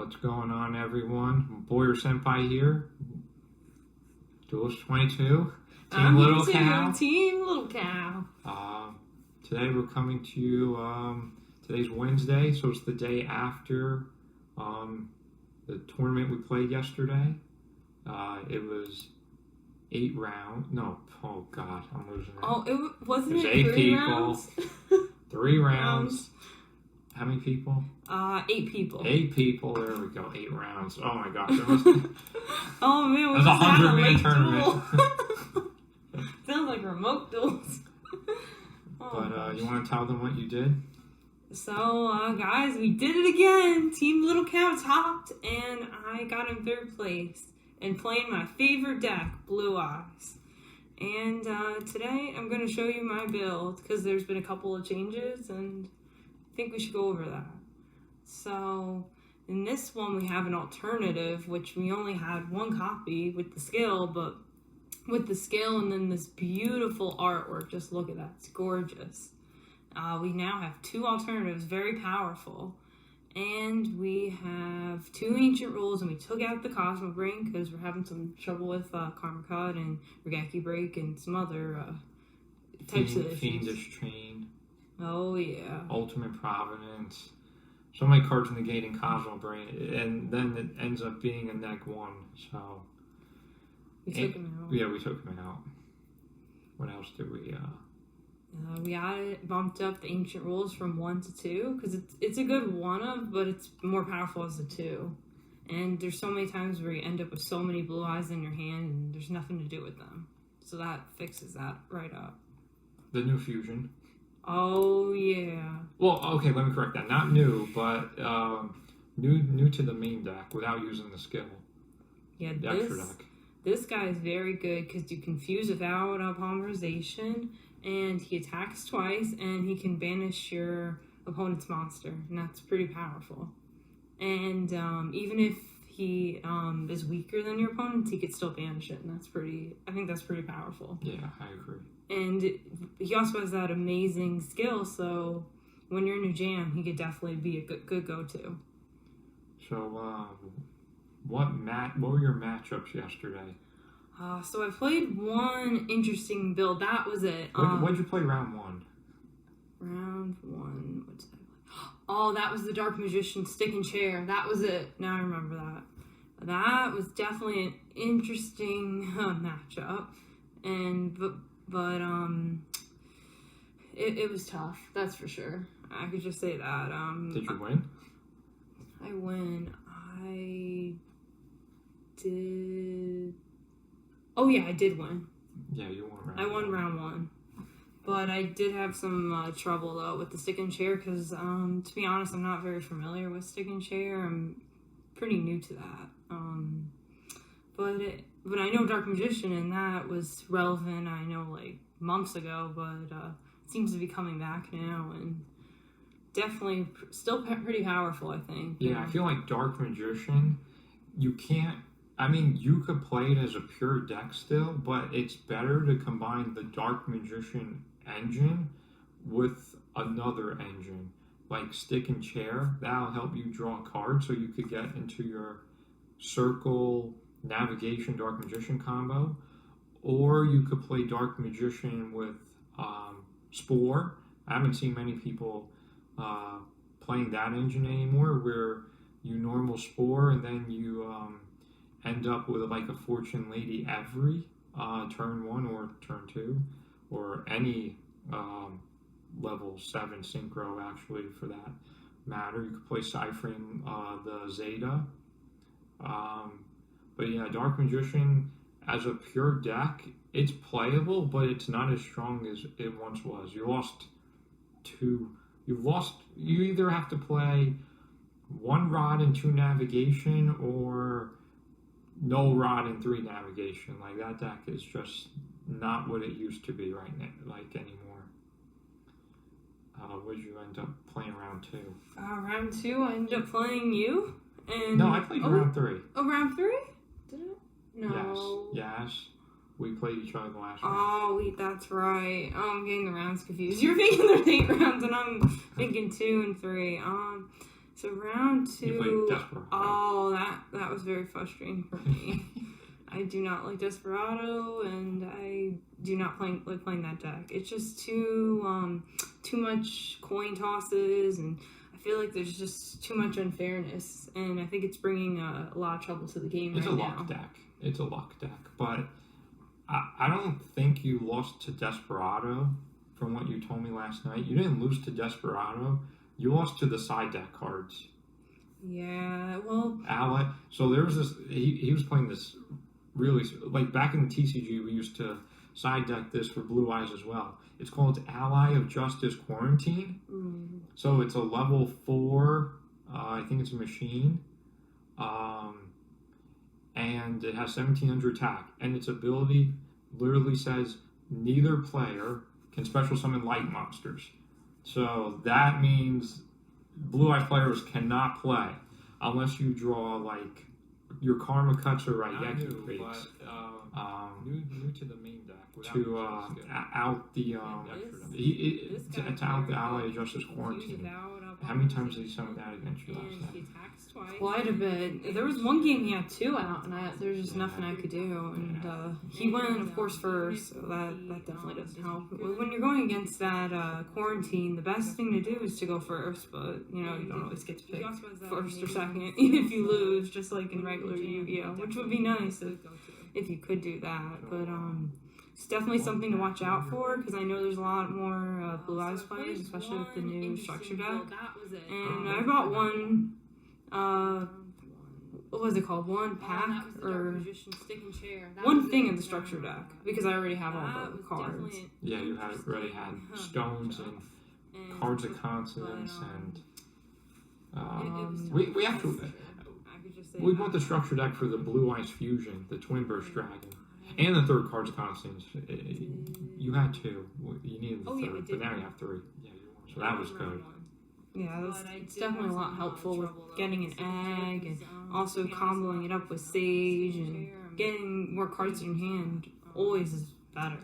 What's going on, everyone? Boyer Senpai here. Duelist22. Team Little Cow. Team Little Cow. Today we're coming to you, today's Wednesday, so it's the day after the tournament we played yesterday. It was 8 rounds. No, oh God, I'm losing it. Oh, wasn't it was it 8 3 people. rounds? 3 rounds. How many people? 8 people. 8 people. There we go. 8 rounds. Oh my gosh. Oh man, it was a 100-man tournament. Sounds like remote duels. But you want to tell them what you did? So, guys, we did it again. Team Little Cow topped, and I got in 3rd place and playing my favorite deck, Blue Eyes. And today I'm going to show you my build because there's been a couple of changes, and I think we should go over that. So, in this one we have an alternative, which we only had 1 copy with the scale, but with the scale and then this beautiful artwork, just look at that, it's gorgeous. We now have 2 alternatives, very powerful. And we have 2 ancient rules, and we took out the Cosmo Brain because we're having some trouble with Karma Cut and Regaki Break and some other types of issues. Fiendish Chain. Oh, yeah. Ultimate Providence. So many cards negating Cosmo Brain, and then it ends up being a neg 1, so... We took him out. Yeah, we took him out. What else did we... we bumped up the ancient rules from 1 to 2 because it's a good 1-of, but it's more powerful as a 2. And there's so many times where you end up with so many blue eyes in your hand and there's nothing to do with them. So that fixes that right up. The new fusion. Oh yeah. Well, okay, let me correct that. Not new, but new to the main deck without using the skill. Yeah, the extra deck. This guy is very good because you confuse without polymerization. And he attacks twice, and he can banish your opponent's monster, and that's pretty powerful. And even if he is weaker than your opponent, he could still banish it, and I think that's pretty powerful. Yeah, I agree. And he also has that amazing skill, so when you're in a jam, he could definitely be a good go-to. So, what were your matchups yesterday? So I played 1 interesting build. That was it. What'd you play round 1? Round 1. What did I play? Oh, that was the Dark Magician Stick and Chair. That was it. Now I remember that. That was definitely an interesting matchup, and but it was tough. That's for sure. I could just say that. Did you win? I win. I did. Oh yeah, I did win. Yeah, you won round 1. I won round 1. But I did have some trouble, though, with the Stick and Chair, because, to be honest, I'm not very familiar with Stick and Chair. I'm pretty new to that. But I know Dark Magician, and that was relevant, I know, like, months ago, but it seems to be coming back now, and definitely still pretty powerful, I think. Yeah, I feel like Dark Magician, you can't... I mean, you could play it as a pure deck still, but it's better to combine the Dark Magician engine with another engine, like Stick and Chair. That'll help you draw cards so you could get into your Circle Navigation Dark Magician combo. Or you could play Dark Magician with Spore. I haven't seen many people playing that engine anymore, where you normal Spore and then you... end up with like a Fortune Lady every turn 1 or turn 2, or any level 7 synchro actually for that matter. You could play Ciphering the Zeta. But yeah, Dark Magician as a pure deck, it's playable, but it's not as strong as it once was. You either have to play 1 rod and 2 navigation, or no rod and 3 navigation. Like, that deck is just not what it used to be right now, like, anymore. What did you end up playing round 2? Round 2, I ended up playing you. And no, I played round 3. Oh, round 3? Did it? No. Yes. We played each other the last round. Oh, wait, that's right. Oh, I'm getting the rounds confused. You're thinking there's 8 rounds, and I'm thinking 2 and 3. So round You 2. played Desperado. Oh, that was very frustrating for me. I do not like Desperado, and I do not like playing that deck. It's just too much coin tosses, and I feel like there's just too much unfairness, and I think it's bringing a lot of trouble to the game It's right a now. luck deck. It's a luck deck, but I don't think you lost to Desperado from what you told me last night. You didn't lose to Desperado. You lost to the side deck cards. Yeah, well... Ally. So there was this... He was playing this really... Like, back in the TCG, we used to side deck this for Blue Eyes as well. It's called Ally of Justice Quarantine. Mm. So it's a level 4... I think it's a machine. And it has 1700 attack. And its ability literally says neither player can special summon light monsters. So that means Blue Eyes players cannot play unless you draw, like, your Karma Cuts or Raigeki Fakes. New to the main deck. To out the to out the Ally of Justice Quarantine. How many times did he summon that against you last night? Quite a bit. There was one game he had 2 out, and there's just nothing I could do. And he went, of course, first, so that definitely doesn't help. When you're going against that quarantine, the best thing to do is to go first, but, you don't always get to pick first or second if you lose, just like in regular Yu-Gi-Oh!, which would be nice if you could do that. But it's definitely something to watch out for, because I know there's a lot more Blue Eyes players, especially with the new structure deck. And I bought one... what was it called? One pack or one thing in the structure deck, because I already have all the cards. Yeah, you already had stones and cards of consonants and we actually we bought the structure deck for the Blue Eyes Fusion, the Twin Burst Dragon, and the third cards of consonants. You had 2. You needed the third, but now you have 3. So that was good. Yeah, it's definitely a lot helpful with getting an egg and also comboing it up with Sage and getting more cards in your hand always is better.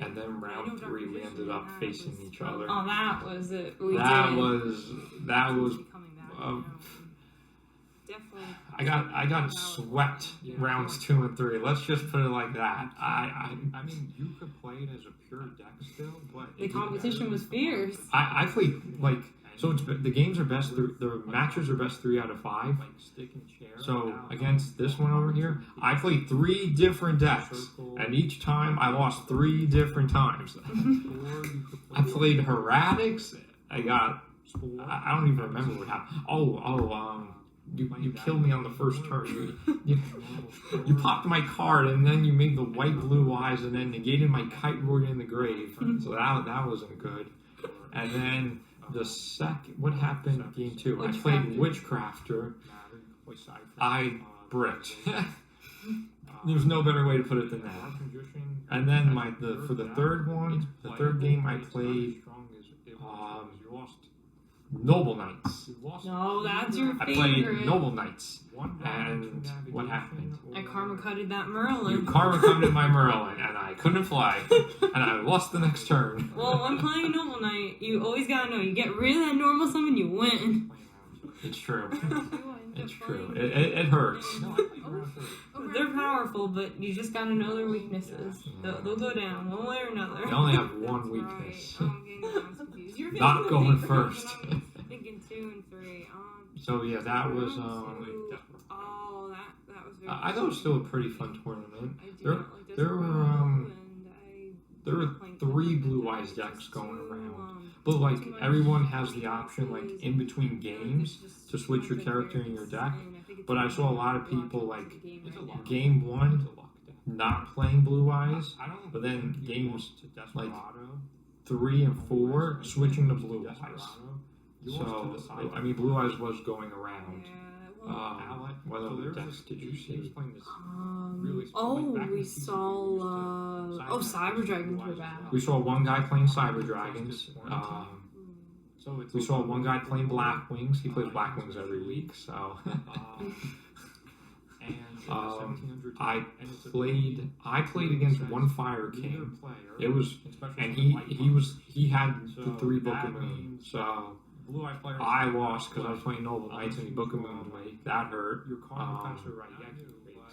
And then round 3 we ended up facing each other. Oh, that was it. That was I got swept rounds 2 and 3. Let's just put it like that. I mean, you could play it as a pure deck still, but the competition was fierce. I played like. So the games are best. The matches are best 3 out of 5. So against this one over here, I played 3 different decks, and each time I lost 3 different times. I played Heretics. I don't even remember what happened. You killed me on the first turn. You popped my card, and then you made the white Blue Eyes, and then negated my Kite Roid in the grave. So that wasn't good. And then. What happened in game 2? I played Witchcrafter. I bricked. There's no better way to put it than that. And then for the third one, the third game I played Noble Knights. No, that's your favorite. I played Noble Knights. And what happened? I karma cutted that Merlin. You karma cutted my Merlin, and I couldn't fly. And I lost the next turn. Well, when playing Noble Knight, you always gotta know, you get rid of that normal summon, you win. It's true. It's true. It hurts. They're powerful, but you just gotta know their weaknesses. They'll go down one way or another. They only have one weakness. You're Not going first. Thinking 2 and 3. So yeah, that was. That was very. I thought it was still a pretty fun tournament. There were 3 Blue Eyes decks going around, but like everyone has the option, like in between games, to switch your character in your deck. But I saw a lot of people like game 1 not playing Blue Eyes, but then games like 3 and 4 switching to Blue Eyes. So I mean, Blue Eyes was going around. What other decks did you see? We saw. Cyber Dragons were back. We saw one guy playing Cyber Dragons. We saw one guy playing Black Wings. He plays Black Wings every week, so. I played against one Fire King. It was, and he had the 3 Book of Moon. So Blue Eyes player. I lost because I was playing Noble Knights and he Book of Moon me. That hurt. Your card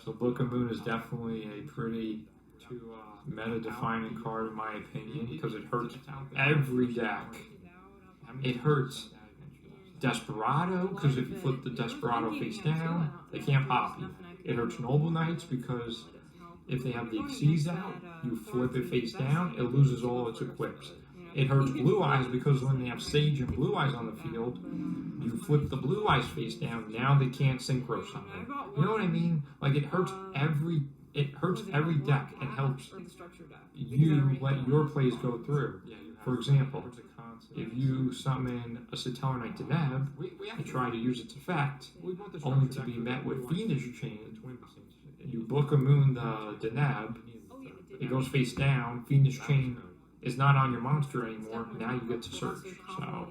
so Book of Moon is definitely a pretty meta-defining card in my opinion because it hurts every deck. It hurts Desperado because if you flip the Desperado face down, they can't pop you. It hurts Noble Knights because if they have the Xyz out, you flip it face down, it loses all its equips. It hurts Blue Eyes because when they have Sage and Blue Eyes on the field, you flip the Blue Eyes face down, now they can't synchro something. You know what I mean? Like it hurts every deck and helps you let your plays go through. For example, if you summon a Satellar Knight Deneb and try to use its effect, only to be met with Fiendish Chain, you Book of Moon the Deneb, it goes face down, Fiendish Chain is not on your monster anymore, now you get to search. So